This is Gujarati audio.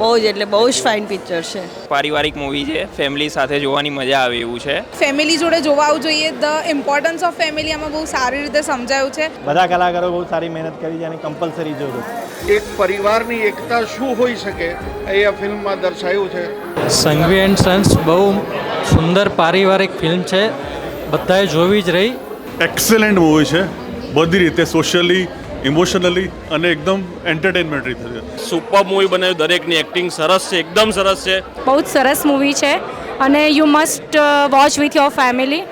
બહુ જ એટલે બહુ જ ફાઇન પિક્ચર છે. પારિવારિક મૂવી છે, ફેમિલી સાથે જોવાની મજા આવે એવું છે. ફેમિલી જોડે જોવા આવવું જોઈએ. ધ ઇમ્પોર્ટન્સ ઓફ ફેમિલી આમાં બહુ સારી રીતે સમજાયું છે. બધા કલાકારો બહુ સારી મહેનત કરી છે અને કમ્પલસરી જોજો. એક પરિવારની એકતા શું હોઈ શકે એ આ ફિલ્મમાં દર્શાવ્યું છે. સંઘવી એન્ડ સન્સ બહુ સુંદર પારિવારિક ફિલ્મ છે, બધાએ જોવી જ રહી. એક્સેલન્ટ મૂવી છે, બધી રીતે સોશિયલી, ઇમોશનલી અને એકદમ એન્ટરટેનમેન્ટ રીતે છે. સુપર મૂવી બનાવ્યું, દરેકની એક્ટિંગ સરસ છે, એકદમ સરસ છે. બહુ જ સરસ મૂવી છે અને you must watch with your family.